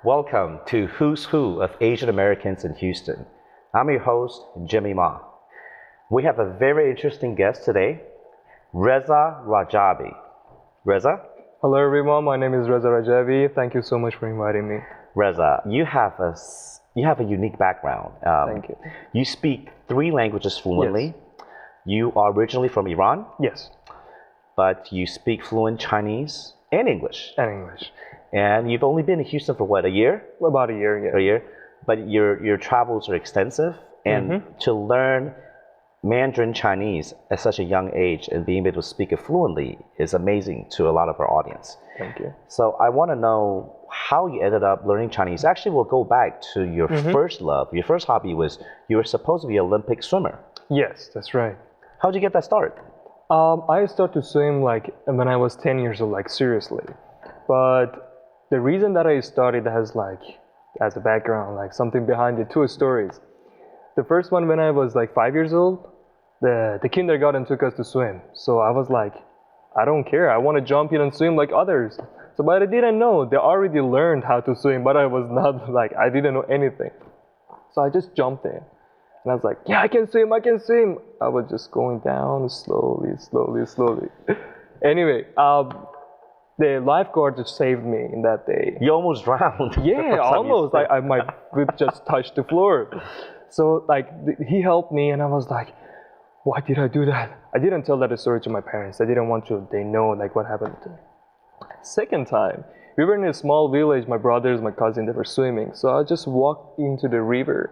Welcome to Who's Who of Asian Americans in Houston. I'm your host, Jimmy Ma. We have a very interesting guest today, Reza Rajabi. Reza? Hello everyone, my name is Reza Rajabi. Thank you so much for inviting me. Reza, you have a unique background. Thank you. You speak three languages fluently. Yes. You are originally from Iran, Yes, but you speak fluent Chinese and English. and English. And you've only been in Houston for what, a year? About a year, A yeah. year? But your travels are extensive, and to learn Mandarin Chinese at such a young age and being able to speak it fluently is amazing to a lot of our audience. Thank you. So I want to know how you ended up learning Chinese. Actually, we'll go back to your first love. Your first hobby was you were supposed to be an Olympic swimmer. Yes, that's right. How'd you get that start? I started to swim like when I was 10 years old, like seriously. But the reason that I started has as a background, like something behind it, two stories. The first one when I was like 5 years old, the kindergarten took us to swim. So I was like, I don't care, I want to jump in and swim like others. So but I didn't know, they already learned how to swim, but I was not like, I didn't know anything. So I just jumped in. And I was like, yeah, I can swim, I can swim. I was just going down slowly. Anyway, the lifeguard just saved me in that day. You almost drowned. Yeah, The first time you almost. swam. My foot just touched the floor. So he helped me, and I was like, why did I do that? I didn't tell that story to my parents. I didn't want to. They know like what happened to me. Second time, we were in a small village. My brothers, my cousin, they were swimming. So I just walked into the river,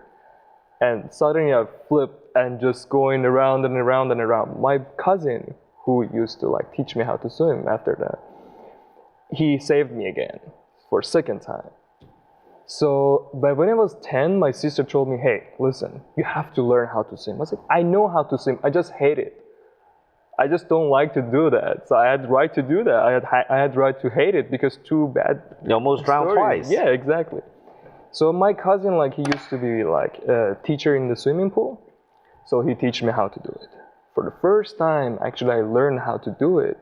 and suddenly I flipped and just going around and around and around. My cousin, who used to like teach me how to swim after that, he saved me again for a second time. So, but when I was 10, my sister told me, hey, listen, you have to learn how to swim. I was like, I know how to swim, I just hate it. I just don't like to do that. So I had the right to do that. I had the right to hate it because too bad. You almost drowned stories. twice. Yeah, exactly. So my cousin, like he used to be like a teacher in the swimming pool. So he taught me how to do it. For the first time, actually, I learned how to do it.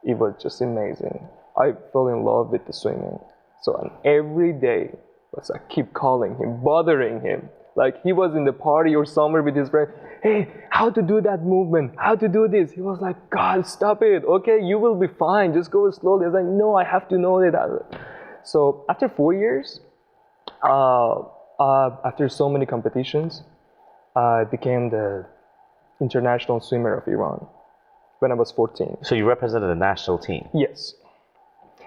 It was just amazing. I fell in love with the swimming. So and every day, I keep calling him, bothering him. Like he was in the party or somewhere with his friend. Hey, how to do that movement? How to do this? He was like, God, stop it. Okay, you will be fine. Just go slowly. I was like, no, I have to know that. So after 4 years, after so many competitions, I became the international swimmer of Iran when I was 14. So you represented the national team. Yes.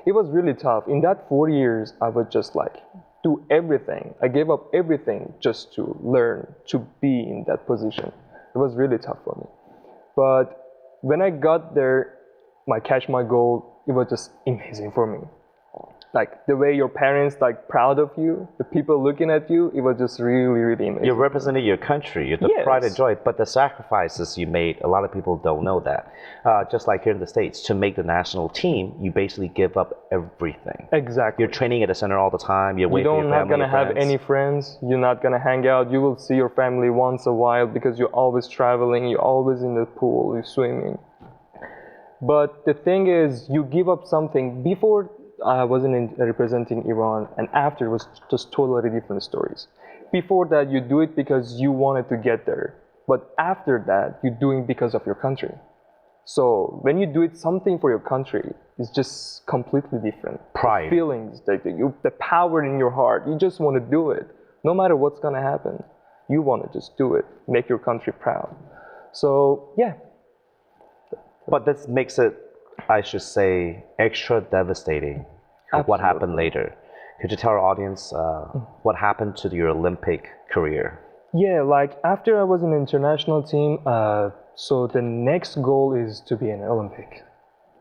It was really tough. In that 4 years, I would just like do everything. I gave up everything just to learn, to be in that position. It was really tough for me. But when I got there, catch my goal, it was just amazing for me. Like the way your parents like proud of you, the people looking at you, it was just really, really amazing. You represented your country, you're the Yes. pride and joy, but the sacrifices you made, a lot of people don't know that. Just like here in the States, to make the national team, you basically give up everything. Exactly. You're training at a center all the time, you're away from You're your not family gonna and have friends. any friends. You're not gonna hang out. You will see your family once a while because you're always traveling. You're always in the pool. You're swimming. But the thing is, you give up something. Before I wasn't representing Iran, and after it was just totally different stories. Before that, you do it because you wanted to get there. But after that, you're doing because of your country. So when you do it something for your country, it's just completely different. Pride. The feelings, the power in your heart, you just want to do it. No matter what's going to happen, you want to just do it, make your country proud. So yeah. But this makes it, I should say, extra devastating for what happened later. Could you tell our audience what happened to your Olympic career? Yeah, like after I was in the international team, so the next goal is to be an Olympic,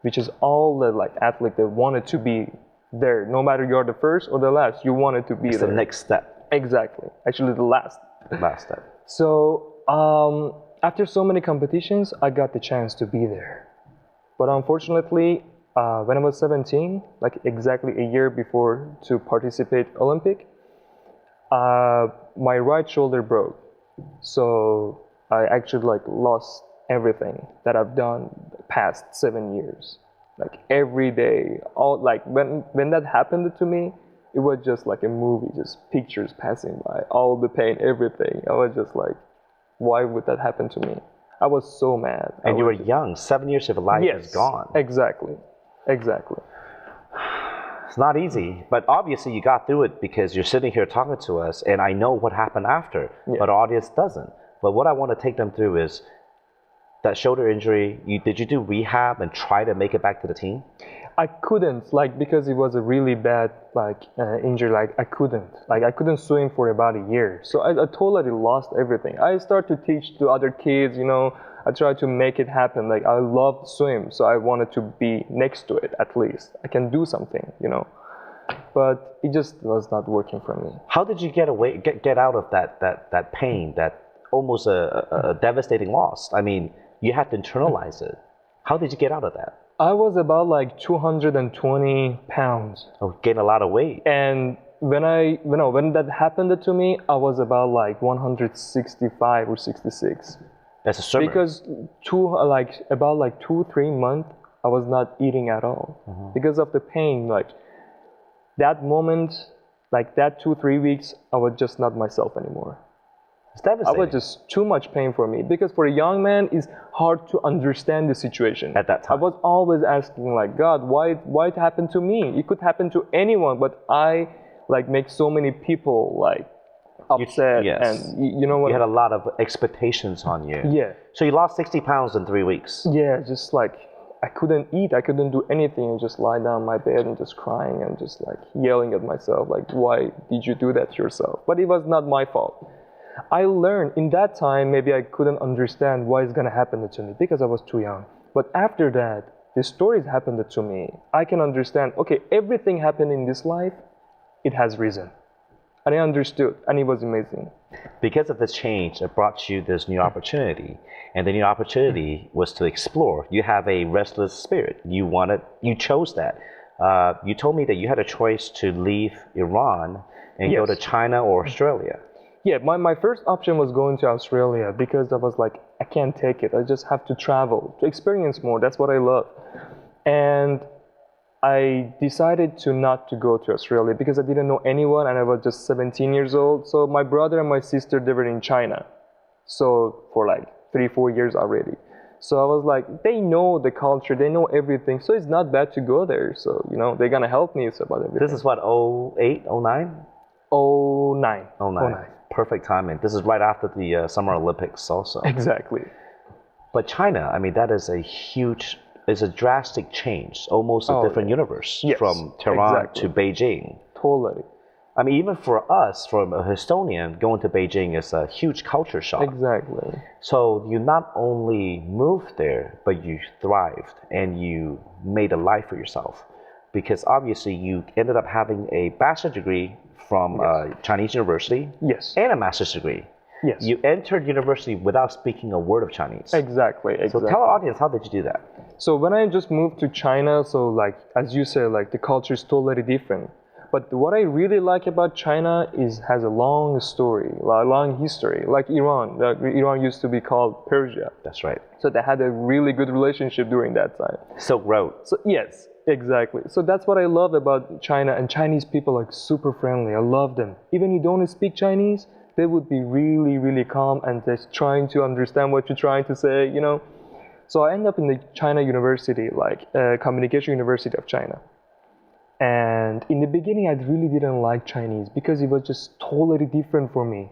which is all the like athlete that wanted to be there. No matter you're the first or the last, you wanted to be It's there. the next step, Exactly. Actually, the last. last step. So after so many competitions, I got the chance to be there. But unfortunately, when I was 17, like exactly a year before to participate Olympic, my right shoulder broke. So I actually like lost everything that I've done the past 7 years. Like every day, all like when that happened to me, It was just like a movie, just pictures passing by, all the pain, everything. I was just like, why would that happen to me? I was so mad. And you were young. 7 years of life is gone. Exactly. Exactly. It's not easy, but obviously you got through it because you're sitting here talking to us, and I know what happened after, but our audience doesn't. But what I want to take them through is that shoulder injury. Did you do rehab and try to make it back to the team? I couldn't, like, because it was a really bad, like, injury. Like, I couldn't swim for about a year. So I totally lost everything. I started to teach to other kids, you know. I tried to make it happen. Like, I loved swim, so I wanted to be next to it at least. I can do something, you know. But it just was not working for me. How did you get out of that pain, that almost a devastating loss? I mean, you had to internalize it. How did you get out of that? I was about like 220 pounds. Oh, gained a lot of weight. And when that happened to me, I was about like 165 or 66. As a swimmer. Because about 2-3 months, I was not eating at all because of the pain. Like that moment, like that 2-3 weeks, I was just not myself anymore. It's devastating. I was just too much pain for me because for a young man, it's hard to understand the situation. At that time. I was always asking like, God, why it happened to me? It could happen to anyone, but I like make so many people like upset. And you know what? You had a lot of expectations on you. Yeah. So you lost 60 pounds in 3 weeks. Yeah, just like I couldn't eat, I couldn't do anything, and just lie down on my bed and just crying and just like yelling at myself like, why did you do that to yourself? But it was not my fault. I learned in that time, maybe I couldn't understand why it's gonna happen to me because I was too young. But after that, the stories happened to me. I can understand, okay, everything happened in this life, it has reason. And I understood, and it was amazing. Because of this change, it brought you this new opportunity. And the new opportunity was to explore. You have a restless spirit. You chose that. You told me that you had a choice to leave Iran and go to China or Australia. Yeah, my first option was going to Australia because I was like, I can't take it. I just have to travel, to experience more. That's what I love. And I decided not to go to Australia because I didn't know anyone and I was just 17 years old. So my brother and my sister, they were in China. So for like 3-4 years already. So I was like, they know the culture, they know everything. So it's not bad to go there. So, you know, they're going to help me about everything. This is what, 08, 09? 09. Perfect timing. This is right after the Summer Olympics also. Exactly. But China, I mean, that is a drastic change, almost a different universe from Tehran to Beijing. Totally. I mean, even for us, from a Estonian, going to Beijing is a huge culture shock. Exactly. So you not only moved there, but you thrived and you made a life for yourself. Because obviously you ended up having a bachelor's degree from Chinese university and a master's degree. Yes. You entered university without speaking a word of Chinese. Exactly. So tell our audience, how did you do that? So when I just moved to China, so like, as you said, like the culture is totally different. But what I really like about China has a long story, a long history, like Iran. Iran used to be called Persia. That's right. So they had a really good relationship during that time. Silk Road. So yes, exactly. So that's what I love about China, and Chinese people are super friendly. I love them. Even you don't speak Chinese, they would be really, really calm and just trying to understand what you're trying to say, you know. So I ended up in the China University, like Communication University of China. And in the beginning, I really didn't like Chinese because it was just totally different for me.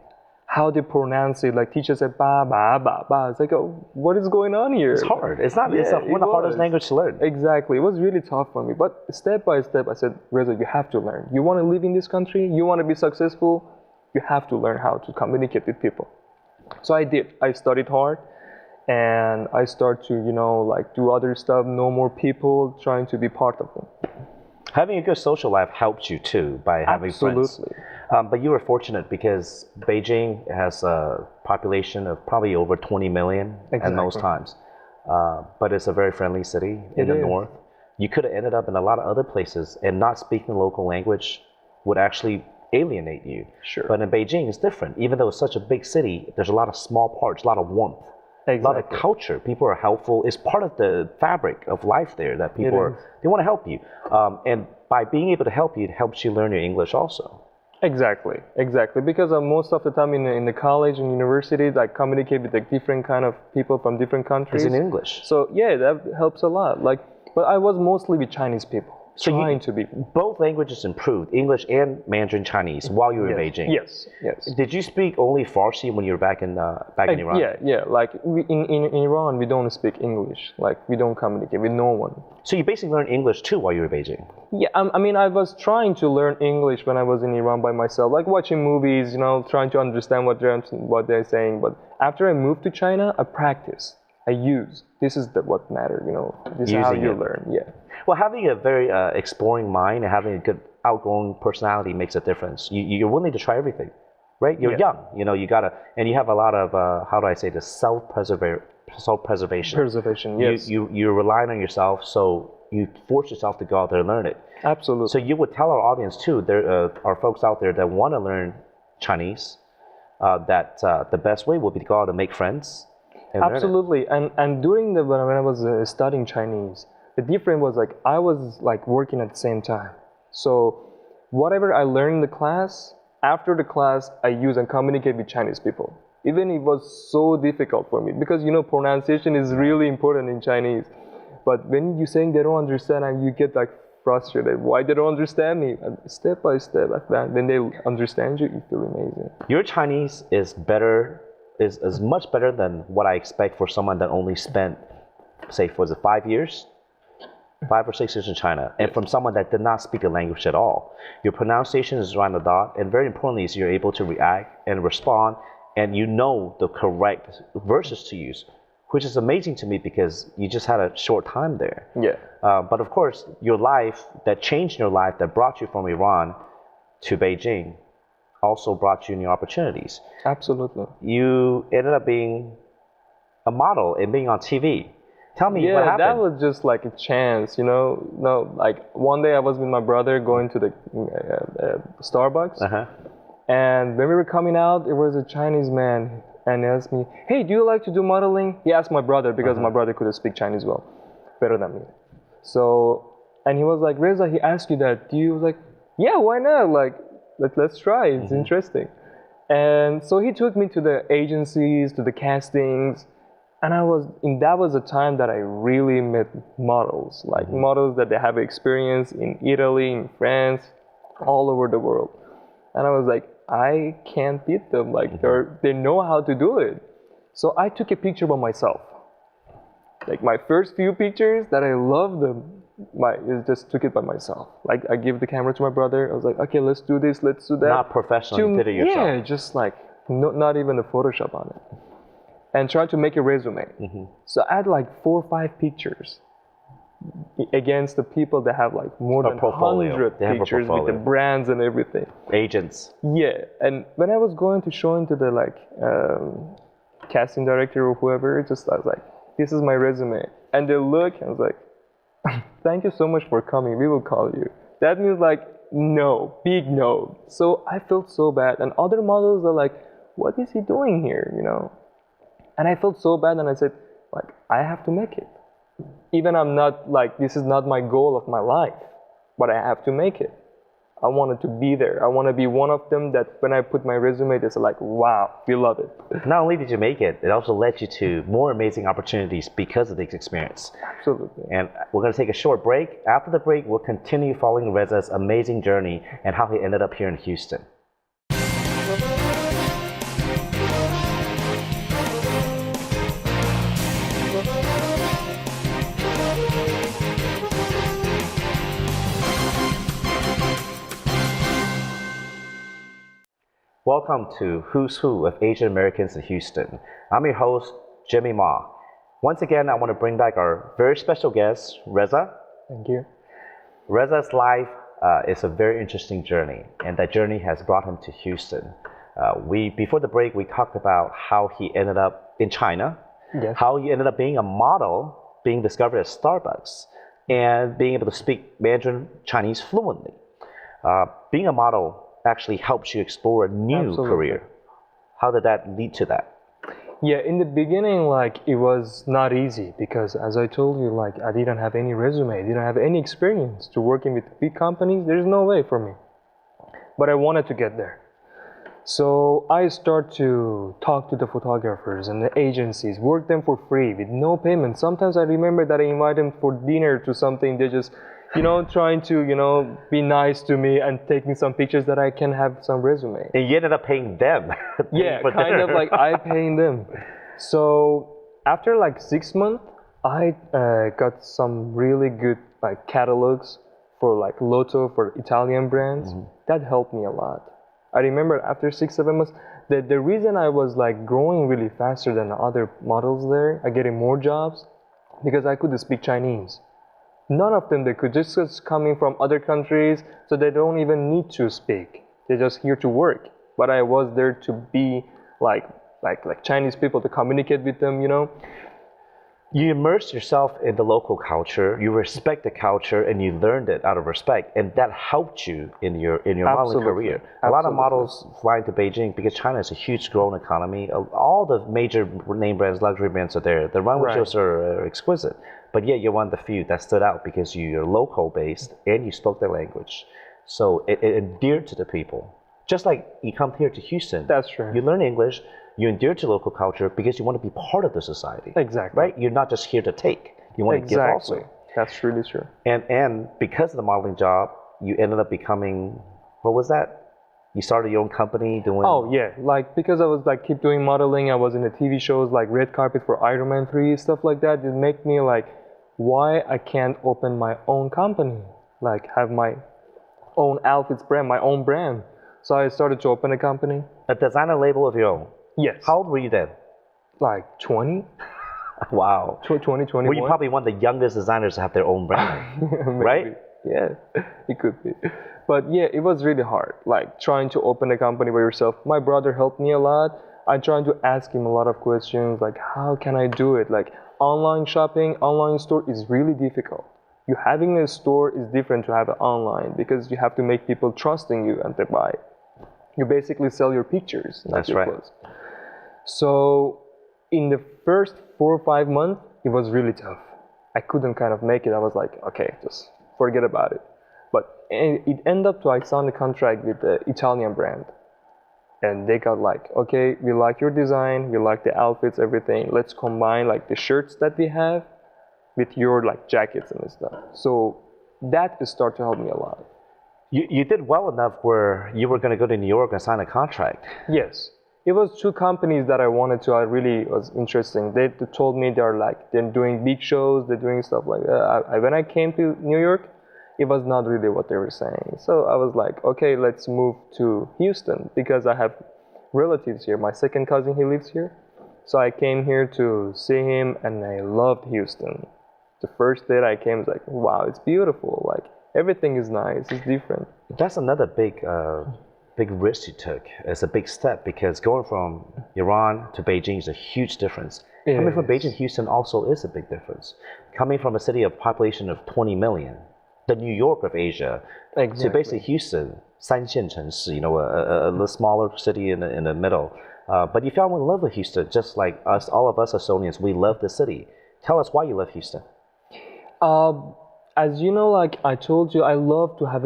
How they pronounce it, like teacher said, ba, ba, ba, ba. It's like, oh, what is going on here? It's hard. It's not, it's one of the hardest languages to learn. Exactly. It was really tough for me. But step by step, I said, Reza, you have to learn. You want to live in this country? You want to be successful? You have to learn how to communicate with people. So I did. I studied hard. And I start to, you know, like do other stuff, know more people, trying to be part of them. Having a good social life helped you too by having friends. But you were fortunate because Beijing has a population of probably over 20 million at most times. But it's a very friendly city in the north. You could have ended up in a lot of other places and not speaking the local language would actually alienate you. Sure. But in Beijing, it's different. Even though it's such a big city, there's a lot of small parts, a lot of warmth. A lot of Exactly. culture. People are helpful. It's part of the fabric of life there that people is. they want to help you. And by being able to help you, it helps you learn your English also. Exactly, exactly. Because most of the time in the college and university, I communicate with like different kind of people from different It's countries. in English. So yeah, that helps a lot. Like, but I was mostly with Chinese people, So you- trying to be. Both languages improved, English and Mandarin Chinese, while you were in Beijing. Yes, yes. Did you speak only Farsi when you were back in Iran? Yeah, yeah. Like in Iran, we don't speak English. Like we don't communicate with no one. So you basically learned English too while you were in Beijing. Yeah, I mean, I was trying to learn English when I was in Iran by myself, like watching movies, you know, trying to understand what they're saying. But after I moved to China, I practiced, I used. This is what mattered, you know. This is how Using you it. learn. Yeah. Well, having a very exploring mind and having a good outgoing personality makes a difference. You're willing to try everything, right? You're Yeah. young, you know. You gotta, and you have a lot of how do I say this? Self-preservation. Preservation. Yes. You're relying on yourself, so you force yourself to go out there and learn it. Absolutely. So you would tell our audience too. There are folks out there that want to learn Chinese. That the best way would be to go out and make friends. And learn it. Absolutely. And during when I was studying Chinese, the difference was like I was like working at the same time. So whatever I learned in the class, after the class, I use and communicate with Chinese people. Even it was so difficult for me because you know pronunciation is really important in Chinese. But when you're saying they don't understand, and you get like frustrated. Why they don't understand me? And step by step, when they understand you, you feel amazing. Your Chinese is better, is much better than what I expect for someone that only spent, say, was it 5 years? 5 or 6 years in China, and from someone that did not speak the language at all. Your pronunciation is right on the dot, and very importantly is you're able to react and respond, and you know the correct verses to use, which is amazing to me because you just had a short time there. Yeah. But of course, your life, that changed your life, that brought you from Iran to Beijing, also brought you new opportunities. Absolutely. You ended up being a model and being on TV. Tell me what Yeah, happened. that was just like a chance, you know. No, like one day I was with my brother going to the Starbucks, and when we were coming out, there was a Chinese man and he asked me, "Hey, do you like to do modeling?" He asked my brother because my brother could speak Chinese well, better than me. So, and he was like, "Reza, he asked you that. Do you?" I was like, "Yeah, why not? Like, let's try. It's interesting." And so he took me to the agencies, to the castings. And that was a time that I really met models, like models that they have experience in Italy, in France, all over the world. And I was like, I can't beat them. Like they know how to do it. So I took a picture by myself. Like my first few pictures that I loved them, just took it by myself. Like I give the camera to my brother. I was like, okay, let's do this, let's do that. Not professional, you did it yourself. Yeah, just like not even a Photoshop on it. And try to make a resume. So I had like 4 or 5 pictures against the people that have like more than 100 pictures with the brands and everything. Agents. Yeah, and when I was going to show into the like casting director or whoever, I was like, this is my resume. And they look, and I was like, thank you so much for coming, we will call you. That means like, no, big no. So I felt so bad. And other models are like, what is he doing here, you know? And I felt so bad, and I said, like, I have to make it. Even I'm not, like, this is not my goal of my life, but I have to make it. I wanted to be there. I want to be one of them that when I put my resume, they say like, wow, we love it. Not only did you make it, it also led you to more amazing opportunities because of this experience. Absolutely. And we're going to take a short break. After the break, we'll continue following Reza's amazing journey and how he ended up here in Houston. Welcome to Who's Who of Asian Americans in Houston. I'm your host, Jimmy Ma. Once again, I want to bring back our very special guest, Reza. Thank you. Reza's life is a very interesting journey, and that journey has brought him to Houston. Before the break, we talked about how he ended up in China, Yes. how he ended up being a model, being discovered at Starbucks, and being able to speak Mandarin Chinese fluently. Being a model actually helps you explore a new Absolutely. career. How did that lead to that? Yeah, in the beginning, like it was not easy because, as I told you, like I didn't have any resume, didn't have any experience to working with big companies. There's no way for me. But I wanted to get there. So I start to talk to the photographers and the agencies, work them for free with no payment. Sometimes I remember that I invite them for dinner to something. They just, trying to, be nice to me and taking some pictures that I can have some resume. And you ended up paying them. Yeah, for kind dinner. of like I paying them. So after like 6 months, I got some really good like catalogs for like Lotto for Italian brands. That helped me a lot. I remember after 6, 7 months, the reason I was like growing really faster than the other models there, I getting more jobs, because I could speak Chinese. None of them, they could just coming from other countries, so they don't even need to speak. They're just here to work. But I was there to be like Chinese people, to communicate with them, You immerse yourself in the local culture, you respect the culture, and you learned it out of respect, and that helped you in your modeling career. A lot of models fly into Beijing because China is a huge growing economy. All the major name brands, luxury brands are there. The runway shows are exquisite, but yet you're one of the few that stood out because you're local based and you spoke their language. So it endeared to the people. Just like you come here to Houston, that's true. You learn English. You endure to local culture because you want to be part of the society. Exactly. Right? You're not just here to take. You want to give also. That's really true. And because of the modeling job, you ended up becoming, what was that? You started your own company doing... Oh, yeah. Like, because I was like, keep doing modeling, I was in the TV shows like Red Carpet for Iron Man 3, stuff like that. It made me like, why I can't open my own company? Like, have my own outfits brand, my own brand. So I started to open a company. A designer label of your own? Yes. How old were you then? Like 20. Wow. 20, 21. Were you probably one of the youngest designers to have their own brand, right? Yeah, it could be. But yeah, it was really hard, like trying to open a company by yourself. My brother helped me a lot. I tried to ask him a lot of questions, like how can I do it? Like online shopping, online store is really difficult. You having a store is different to have it online because you have to make people trusting you and they buy. You basically sell your pictures, not That's your right. clothes. So in the first 4 or 5 months, it was really tough. I couldn't kind of make it. I was like, okay, just forget about it. But it ended up to I signed a contract with the Italian brand. And they got like, okay, we like your design, we like the outfits, everything. Let's combine like the shirts that we have with your like jackets and stuff. So that started to help me a lot. You did well enough where you were going to go to New York and sign a contract. Yes. It was 2 companies that I wanted to, I really was interesting. They told me they're doing big shows, they're doing stuff like that. When I came to New York, it was not really what they were saying. So I was like, okay, let's move to Houston because I have relatives here. My second cousin, he lives here. So I came here to see him and I loved Houston. The first day I came, I was like, wow, it's beautiful. Like everything is nice, it's different. That's another big risk you took. It's a big step because going from Iran to Beijing is a huge difference. Coming from Beijing to Houston also is a big difference. Coming from a city of population of 20 million, the New York of Asia, to basically Houston, 三线城市, a little smaller city in the middle. But you fell in love with Houston, just like us, all of us Estonians, we love the city. Tell us why you love Houston. As you know, like I told you, I love to have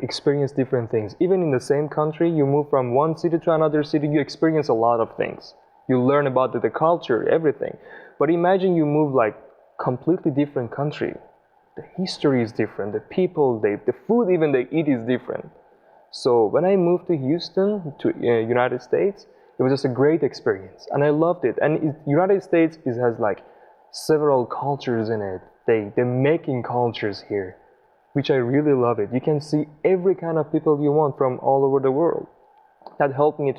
experience different things. Even in the same country, you move from one city to another city, you experience a lot of things. You learn about the culture, everything. But imagine you move like completely different country. The history is different, the people, the food even they eat is different. So when I moved to Houston, to United States, it was just a great experience. And I loved it. And United States has like several cultures in it. They're making cultures here, which I really love it. You can see every kind of people you want from all over the world. That helped me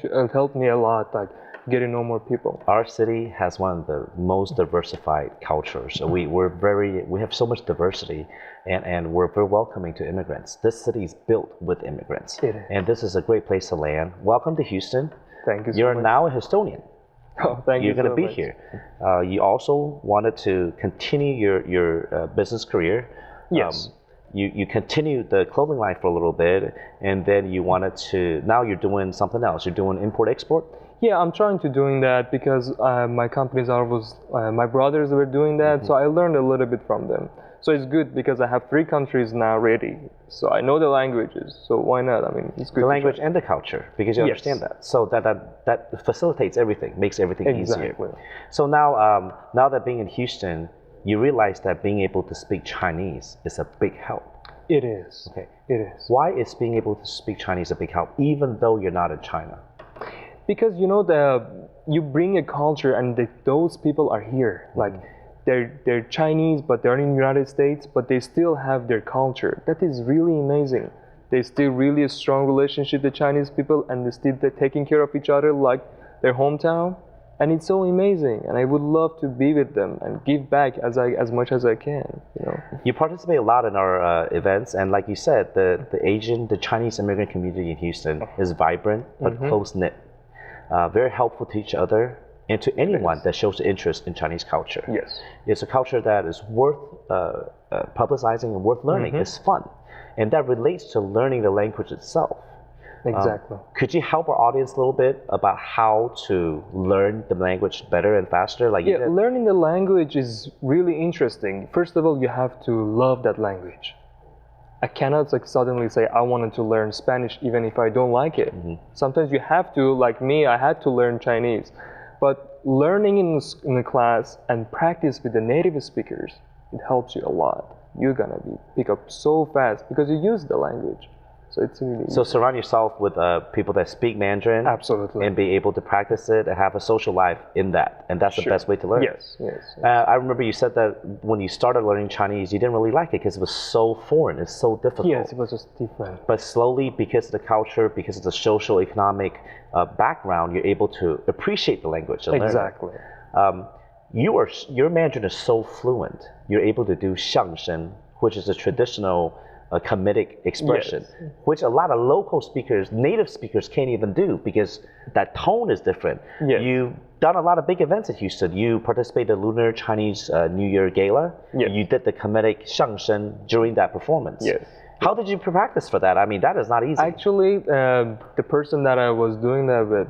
a lot, like getting to know more people. Our city has one of the most diversified cultures. We have so much diversity, and we're very welcoming to immigrants. This city is built with immigrants, and this is a great place to land. Welcome to Houston. Thank you so much. You're now a Estonian. Oh, thank you. You're going to be here. You also wanted to continue your business career. Yes. you continued the clothing line for a little bit, and then you wanted to. Now you're doing something else. You're doing import export. Yeah, I'm trying to doing that because my companies my brothers were doing that, so I learned a little bit from them. So it's good because I have 3 countries now ready. So I know the languages, so why not? I mean, it's good. The language and the culture, because you understand that. So that facilitates everything, makes everything easier. So now that being in Houston, you realize that being able to speak Chinese is a big help. It is. Okay. It is. Why is being able to speak Chinese a big help, even though you're not in China? Because you bring a culture, and those people are here. Like they're Chinese, but they're in the United States, but they still have their culture. That is really amazing. They still really a strong relationship with Chinese people, and they're taking care of each other like their hometown. And it's so amazing, and I would love to be with them and give back as much as I can. You participate a lot in our events, and like you said, the Chinese immigrant community in Houston is vibrant but close knit, very helpful to each other and to anyone that shows interest in Chinese culture. Yes, it's a culture that is worth publicizing and worth learning. It's fun, and that relates to learning the language itself. Exactly. Could you help our audience a little bit about how to learn the language better and faster? Learning the language is really interesting. First of all, you have to love that language. I cannot suddenly say I wanted to learn Spanish even if I don't like it. Sometimes you have to, like me, I had to learn Chinese. But learning in the class and practice with the native speakers, it helps you a lot. You're gonna pick up so fast because you use the language. So it's really so surround yourself with people that speak Mandarin. Absolutely. And be able to practice it and have a social life in that. And that's the best way to learn. Yes. I remember you said that when you started learning Chinese, you didn't really like it because it was so foreign. It's so difficult. Yes, it was just different. But slowly, because of the culture, because of the social, economic background, you're able to appreciate the language and exactly. learn it. Your Mandarin is so fluent. You're able to do 相声, which is a traditional comedic expression, which a lot of local speakers, native speakers can't even do because that tone is different. You've done a lot of big events in Houston. You participated in the Lunar Chinese New Year Gala. You did the comedic 相声 during that performance. How did you practice for that? I mean, that is not easy. Actually, the person that I was doing that with,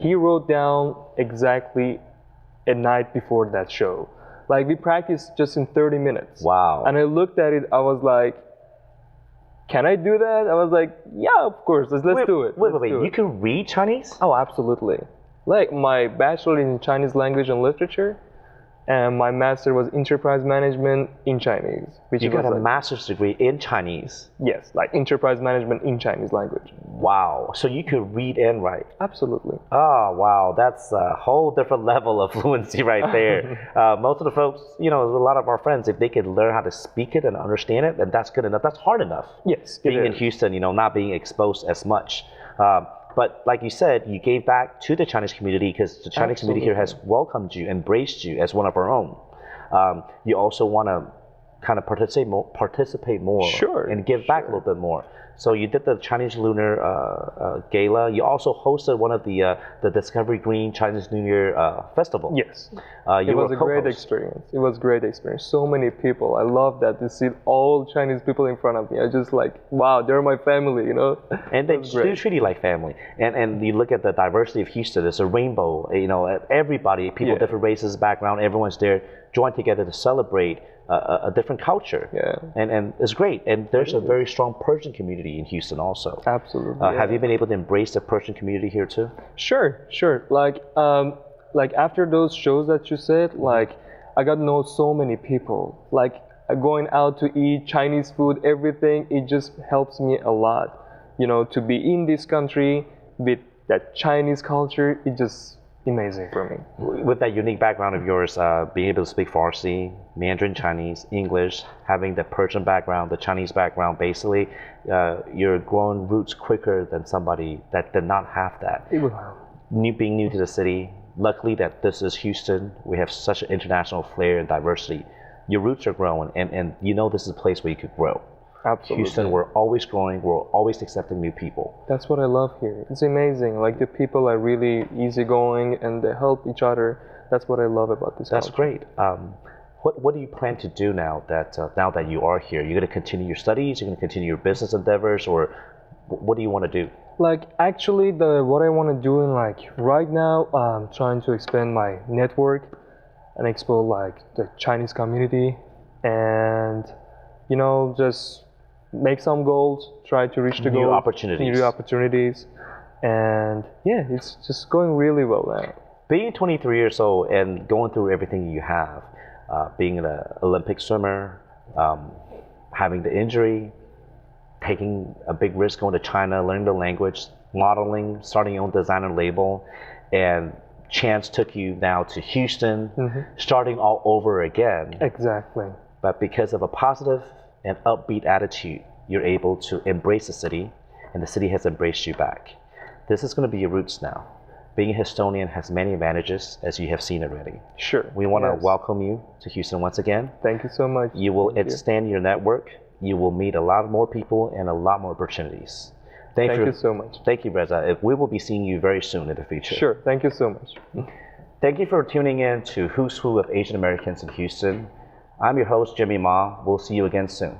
he wrote down exactly a night before that show. Like we practiced just in 30 minutes. Wow. And I looked at it, I was like, can I do that? I was like, yeah, of course, let's do it. Wait, you can read Chinese? Oh, absolutely. Like my bachelor in Chinese language and literature, and my master was enterprise management in Chinese. You got a master's degree in Chinese? Yes, like enterprise management in Chinese language. Wow, so you could read and write? Absolutely. Oh, wow, that's a whole different level of fluency right there. Most of the folks, a lot of our friends, if they could learn how to speak it and understand it, then that's good enough. That's hard enough. Yes, being in Houston, not being exposed as much. But like you said, you gave back to the Chinese community because the Chinese community here has welcomed you, embraced you as one of our own. You also want to kind of participate more and give back a little bit more. So you did the Chinese Lunar Gala. You also hosted one of the Discovery Green Chinese New Year Festival. Yes, it was a great experience. It was a great experience. So many people. I love that to see all Chinese people in front of me. I just like, wow, they're my family, And they do treat you like family. And you look at the diversity of Houston. It's a rainbow. Everybody, people, different races, background, everyone's there, joined together to celebrate a different culture. And it's great. And there's a very strong Persian community in Houston also. Absolutely. Have you been able to embrace the Persian community here too? Sure. Like after those shows that you said, like I got to know so many people. Like going out to eat Chinese food, everything, it just helps me a lot. To be in this country with that Chinese culture, it just amazing for me. With that unique background of yours, being able to speak Farsi, Mandarin Chinese, English, having the Persian background, the Chinese background, basically, you're growing roots quicker than somebody that did not have that. Being new to the city, luckily that this is Houston, we have such an international flair and diversity. Your roots are growing, and this is a place where you could grow. Absolutely. Houston, we're always growing, we're always accepting new people. That's what I love here. It's amazing. Like the people are really easygoing and they help each other. That's what I love about this That's country. great. What do you plan to do now that you are here? You're going to continue your studies, you're going to continue your business endeavors, or what do you want to do? Like actually, what I want to do in like right now, I'm trying to expand my network and explore like the Chinese community, and just make some goals, try to reach the New goals, opportunities. new opportunities, and yeah, it's just going really well now. Being 23 years old and going through everything you have, being an Olympic swimmer, having the injury, taking a big risk going to China, learning the language, modeling, starting your own designer label, and chance took you now to Houston, starting all over again. Exactly. But because of a positive and upbeat attitude, you're able to embrace the city, and the city has embraced you back. This is going to be your roots now. Being a Houstonian has many advantages, as you have seen already. Sure. We want to Yes. welcome you to Houston once again. Thank you so much. You will Thank you. extend your network. You will meet a lot more people and a lot more opportunities. Thank you so much. Thank you, Reza. We will be seeing you very soon in the future. Sure. Thank you so much. Thank you for tuning in to Who's Who of Asian Americans in Houston. I'm your host, Jimmy Ma. We'll see you again soon.